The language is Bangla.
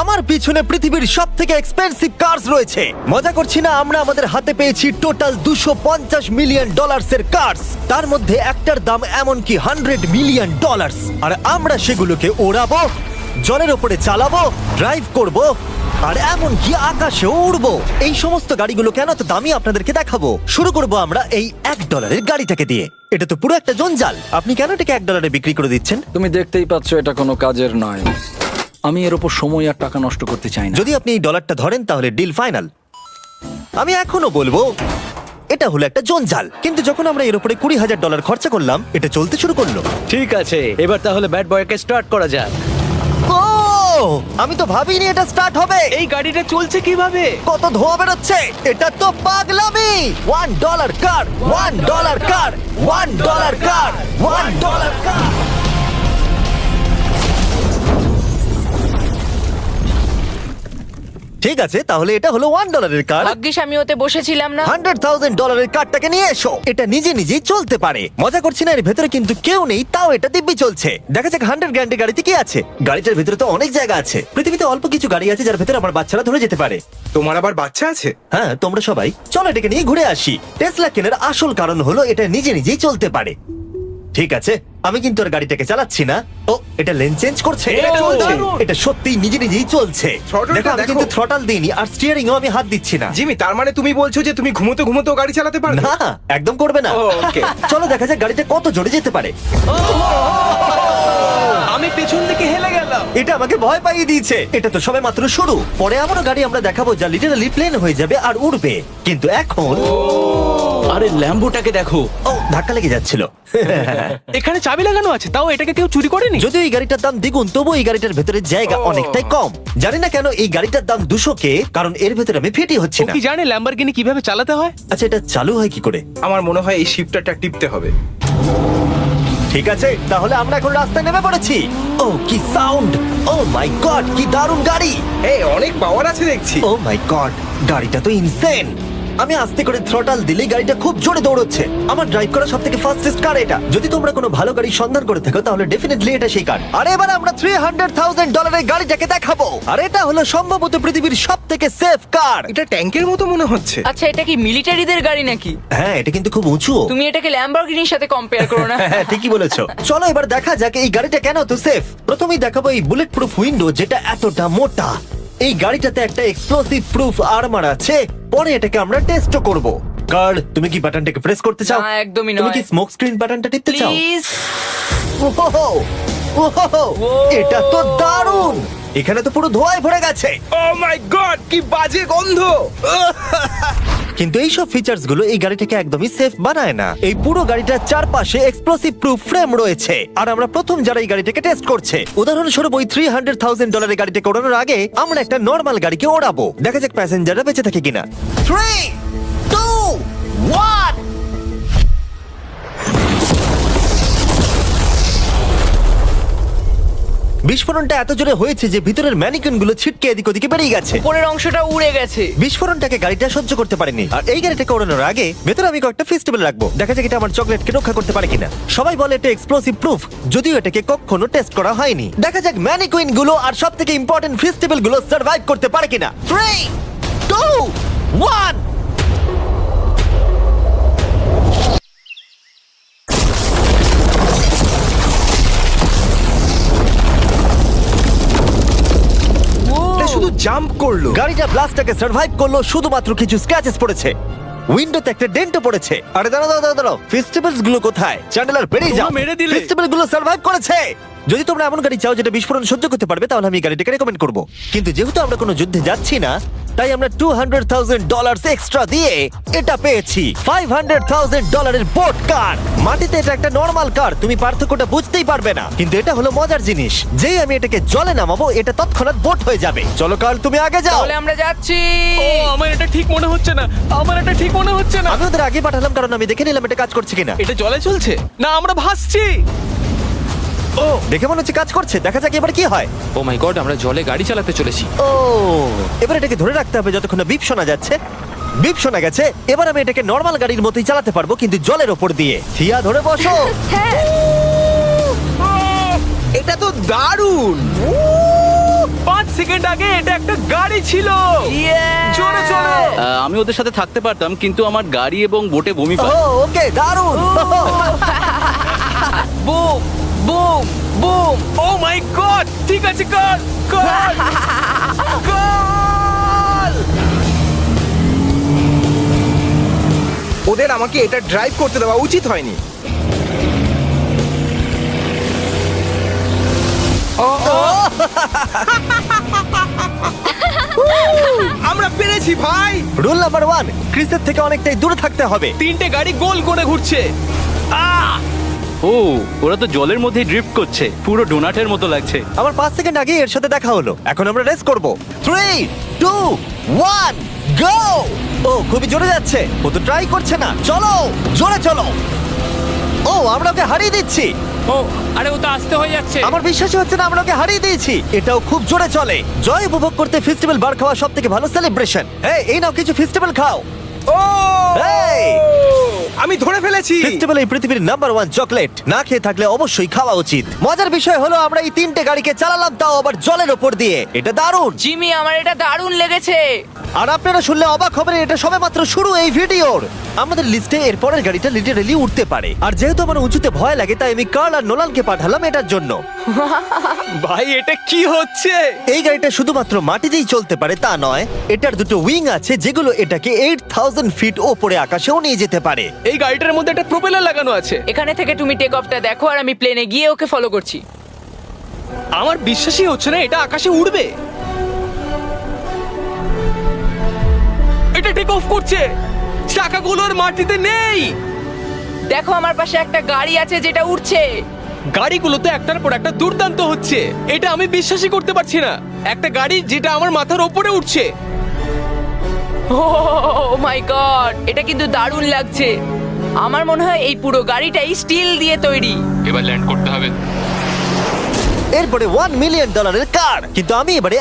আমার পিছনে পৃথিবীর সব থেকে এক্সপেন্সিভ কার্স রয়েছে। মজা করছি না, আমরা আমাদের হাতে পেয়েছি টোটাল $250 মিলিয়ন এর কার্স। তার মধ্যে একটার দাম এমনকি $100 মিলিয়ন। আর আমরা সেগুলোকে ওড়াবো, জলের ওপরে চালাবো, ড্রাইভ করব, আর এমনকি আকাশে উড়বো। এই সমস্ত গাড়িগুলো কেন তো দামি আপনাদেরকে দেখাবো। শুরু করব আমরা এই $1 গাড়িটাকে দিয়ে। এটা তো পুরো একটা জঞ্জাল। আপনি কেন এটাকে $1 বিক্রি করে দিচ্ছেন? তুমি দেখতেই পাচ্ছ এটা কোনো কাজের নয়। আমি এর উপর সময় আর টাকা নষ্ট করতে চাই না। যদি আপনি এই ডলারটা ধরেন তাহলে ডিল ফাইনাল। আমি এখনো বলবো এটা হলো একটা জঞ্জাল, কিন্তু যখন আমরা এর উপরে $20,000 খরচা করলাম, এটা চলতে শুরু করলো। ঠিক আছে, এবার তাহলে ব্যাড বয়কে স্টার্ট করা যাক। ও, আমি তো ভাবিনি এটা স্টার্ট হবে। এই গাড়িটা চলছে কিভাবে? কত ধোঁয়া বেরোচ্ছে, এটা তো পাগলামি। $1 কার, $1 কার, $1 কার, $1 কার। ঠিক আছে, তাহলে এটা হলো $1 কার। ভাগ্যিস আমি ওতে বসেছিলাম না। $100,000 কারটাকে নিয়ে এসো। এটা নিজে নিজেই চলতে পারে। মজা করছি না, এর ভেতরে কিন্তু কেউ নেই, তাও এটা দিব্যি চলছে। দেখা যাক 100 গ্র্যান্ডের গাড়িতে কি আছে। গাড়িটার ভেতরে তো অনেক জায়গা আছে। পৃথিবীতে অল্প কিছু গাড়ি আছে যার ভেতরে আমার বাচ্চারা ধরে যেতে পারে। তোমার আবার বাচ্চা আছে? হ্যাঁ, তোমরা সবাই চলো এটাকে নিয়ে ঘুরে আসি। টেসলা কেনার আসল কারণ হলো এটা নিজে নিজেই চলতে পারে। ঠিক আছে, আমি কিন্তু আর গাড়িটাকে চালাচ্ছি না। ও, এটা লেন চেঞ্জ করছে। এটা চলছে। এটা সত্যি নিজে নিজেই চলছে। Throttle-টা দেখো, আমি দেখো। কিন্তু থ্রটাল দিইনি, আর স্টিয়ারিং আমি হাত দিচ্ছি না। জিমি, তার মানে তুমি বলছো যে তুমি ঘুমোতে ঘুমোতে গাড়ি চালাতে পারবে? না, একদম করবে না। ও, okay. চলো দেখা যাক গাড়িটা কত জোরে যেতে পারে। আমি পেছন থেকে হেলে গেলাম। এটা আমাকে ভয় পাইয়ে দিয়েছে। এটা তো সবে মাত্র শুরু। পরে এমনও গাড়ি আমরা দেখাবো যা লিটারালি প্লেন হয়ে যাবে আর উড়বে। কিন্তু এখন আরে ল্যাম্বোটাকে দেখো, ও, ধাক্কা লেগে যাচ্ছিল। এখানে চাবি লাগানো আছে, তাও এটাকে কেউ চুরি করেনি। যদিও এই গাড়িটার দাম দ্বিগুণ, তবু এই গাড়িটার ভেতরে জায়গা অনেকটাই কম। জানি না কেন এই গাড়িটার দাম 200K, কারণ এর ভেতরে আমি ফিটই হচ্ছে ও না। কি জানে ল্যাম্বরগিনি কিভাবে চালাতে হয়? আচ্ছা, এটা চালু হয় কি করে? আমার মনে হয় এই শিফটারটা টিপতে হবে। ঠিক আছে, তাহলে আমরা এখন রাস্তায় নেমে পড়েছি। ও, কি সাউন্ড! ও মাই গড, কি দারুণ গাড়ি! এই অনেক পাওয়ার আছে দেখছি। ও মাই গড, গাড়িটা তো ইনসেন। আমি আস্তে করে থ্রটাল দিলেই গাড়িটা খুব জোরে দৌড়চ্ছে। আমার ড্রাইভ করা সবথেকে ফাস্টেস্ট কার এটা। যদি তোমরা কোনো ভালো গাড়ির সন্ধান করে থাকো তাহলে ডেফিনেটলি এটা সেই কার। আর এবার আমরা $300,000 গাড়িটাকে দেখাবো। আর এটা হলো সম্ভবত পৃথিবীর সবথেকে সেফ কার। এটা ট্যাঙ্কের মতো মনে হচ্ছে। আচ্ছা, এটা কি মিলিটারিদের গাড়ি নাকি? হ্যাঁ, এটা কিন্তু খুব উঁচু। তুমি এটাকে ল্যাম্বরগিনির সাথে কম্পেয়ার করো না। হ্যাঁ, ঠিকই বলেছো। চলো এবার দেখা যাক এই গাড়িটা কেন তো সেফ। প্রথমেই দেখাবো এই বুলেট প্রুফ উইন্ডো, যেটা এতটা মোটা। এই গাড়িটাতে একটা এক্সপ্লোসিভ প্রুফ আর্মার আছে। পরে এটাকে আমরা টেস্টও করব। কার্ল, তুমি কি বাটনটাকে প্রেস করতে চাও? না, একদমই তুমি নয়। কি স্মোক স্ক্রিন বাটনটা টিপতে চাও? প্লিজ। ওহো, ওহো, এটা তো দারুণ। এখানে তো পুরো ধোঁয়ায় ভরে গেছে। ও মাই গড, কি বাজে গন্ধ! কিন্তু এই সব ফিচার্স গুলো এই গাড়িটাকে একদমই সেফ বানায় না। এই পুরো গাড়িটার চারপাশে এক্সপ্লোসিভ প্রুফ ফ্রেম রয়েছে। আর আমরা প্রথম যারা এই গাড়িটাকে টেস্ট করছে, উদাহরণস্বরূপ ওই $300,000 গাড়িটাকে ওড়ানোর আগে আমরা একটা নর্মাল গাড়িকে ওড়াবো। দেখা যাক প্যাসেঞ্জাররা বেঁচে থাকে কিনা। 3, 2, 1। বিস্ফোরণটা এত জোরে হয়েছে যে ভিতরের ম্যানিকুইন গুলো ছিটকে এদিক ওদিকে বেরিয়ে গেছে। উপরের অংশটা উড়ে গেছে। বিস্ফোরণটাকে গাড়িটা সহ্য করতে পারেনি। আর এই গাড়িটাকে ওড়ানোর আগে ভেতরে আমি কয়েকটা ফেস্টিভ্যাল রাখবো, দেখা যাক এটা আমার চকলেটকে রক্ষা করতে পারে কিনা। সবাই বলে এটা এক্সপ্লোসিভ প্রুফ, যদিও এটাকে কখনো টেস্ট করা হয়নি। দেখা যাক ম্যানিকুইন গুলো আর সবথেকে ইম্পর্টেন্ট ফেস্টিভ্যাল গুলো সার্ভাইভ করতে পারে কিনা। 3, 2, 1। এটা শুধু জাম্প করলো। গাড়িটা ব্লাস্টটাকে সার্ভাইভ করলো, শুধুমাত্র কিছু স্ক্র্যাচেস পড়েছে। উইন্ডোতে একটা ডেন্টও পড়েছে। আরে দাঁড়াও, ফেস্টিভ্যালস গুলো কোথায়? চ্যান্ডেলার বেরিয়ে যাও। তোমরা মেরে দিলে। ফেস্টিভ্যাল গুলো সার্ভাইভ করেছে। যদি তোমরা এমন গাড়ি চাও যেটা বিস্ফোরণ সহ্য করতে পারবে, তাহলে আমি এই গাড়িটাকে রেকমেন্ড করব। কিন্তু যেহেতু আমরা কোনো যুদ্ধে যাচ্ছি না, তাই আমরা $200,000 এক্সট্রা দিয়ে এটা পেয়েছি। $500,000 বোট কার। মাটিতে এটা একটা নর্মাল কার, তুমি পার্থক্যটা বুঝতেই পারবে না। কিন্তু এটা হলো মজার জিনিস, যেই আমি এটাকে জলে নামাবো এটা তৎক্ষণাৎ বোট হয়ে যাবে। চলো কার্ল, তুমি আগে যাও। তাহলে আমরা যাচ্ছি। ও, আমার এটা ঠিক মনে হচ্ছে না, আমার এটা ঠিক মনে হচ্ছে না। আমি ওদের আগে পাঠালাম কারণ আমি দেখে নিলাম এটা কাজ করছে কিনা। এটা জলে চলছে না, আমরা ভাসছি। ও, দেখে মনে হচ্ছে কাজ করছে। দেখা যাক এবার কি হয়। ও মাই গড, আমরা জলে গাড়ি চালাতে চলেছি। ও, এবার এটাকে ধরে রাখতে হবে যতক্ষণ না বিপ শোনা যাচ্ছে। বিপ শোনা গেছে। এবার আমি এটাকে নর্মাল গাড়ির মতোই চালাতে পারবো, কিন্তু জলের ওপর দিয়ে। থিয়া, ধরে বসো। হ্যাঁ। এটা তো দারুণ। 5 সেকেন্ড আগে এটা একটা গাড়ি ছিল। জোরে চলো। আমি ওদের সাথে থাকতে পারতাম কিন্তু আমার গাড়ি এবং বোটে বমি ও পায়। ওকে দারুণ বুম বুম বুম। ও মাই গড, ঠিক আছে, কর কর কর। ওদের আমাকে এটা ড্রাইভ করতে দেওয়া উচিত হয়নি। আমরা পেরেছি ভাই। রুল নাম্বার 1, ক্রিসের থেকে অনেকটাই দূরে থাকতে হবে। তিনটে গাড়ি গোল করে ঘুরছে। ও ওরা তো জলের মধ্যে ড্রিফট করছে, পুরো ডোনাটের মতো লাগছে। আমার 5 সেকেন্ড আগে এর সাথে দেখা হলো। এখন আমরা রেস করব। 3 2 1 গো! ও খুবই জোরে যাচ্ছে। ও তো ট্রাই করছে না। চলো জোরে চলো। ও আমরা ওকে হারিয়ে দিচ্ছি। ও আরে ও তো আসতে হয়ে যাচ্ছে। আমার বিশ্বাসই হচ্ছে না আমরা ওকে হারিয়ে দিয়েছি। এটাও খুব জোরে চলে। জয় উপভোগ করতে ফেস্টিভ্যাল বার খাওয়া সব থেকে ভালো সেলিব্রেশন। এই নাও কিছু ফেস্টিভ্যাল খাও। ও এই! আমি ধরে ফেলেছি। ফেস্টিভ্যাল এই পৃথিবীর নাম্বার 1 চকলেট। না খেয়ে থাকলে অবশ্যই খাওয়া উচিত। মজার বিষয় হলো আমরা এই তিনটে গাড়িকে চালালাম, তাও আবার জলের ওপর দিয়ে। এটা দারুণ। জিমি, আমার এটা দারুণ লেগেছে। আর আপনারা শুনলে অবাক হবেন, এটা সবেমাত্র শুরু এই ভিডিওর। আমাদের লিস্টে এর পরের গাড়িটা লিটারালি উঠতে পারে। আর যেহেতু আমার উঁচুতে ভয় লাগে, তাই আমি কার্ল আর নোলানকে পাঠালাম এটার জন্য। ভাই এটা কি হচ্ছে? এই গাড়িটা শুধুমাত্র মাটিতেই চলতে পারে তা নয়, এটার দুটো উইং আছে যেগুলো এটাকে 8000 ফিট ওপরে আকাশেও নিয়ে যেতে পারে। এই গাড়িটার মধ্যে একটা প্রপেলার লাগানো আছে। এখানে থেকে তুমি টেক অফটা দেখো আর আমি প্লেনে গিয়ে ওকে ফলো করছি। আমার বিশ্বাসই হচ্ছে না এটা আকাশে উড়বে। এটা টেক অফ করছে, চাকাগুলোর মাটিতে নেই। দেখো আমার পাশে একটা গাড়ি আছে যেটা উঠছে। গাড়িগুলোতে একটার পর একটা দুর্দান্ত হচ্ছে। এটা আমি বিশ্বাসই করতে পারছি না। একটা গাড়ি যেটা আমার মাথার ওপরে উঠছে। ও মাই গড, এটা কিন্তু দারুণ লাগছে। আমার মনে হয় এই পুরো গাড়িটাই স্টিল দিয়ে তৈরি। এবার ল্যান্ড করতে হবে। এরপরে $1 মিলিয়ন কার, কিন্তু আমি এবারে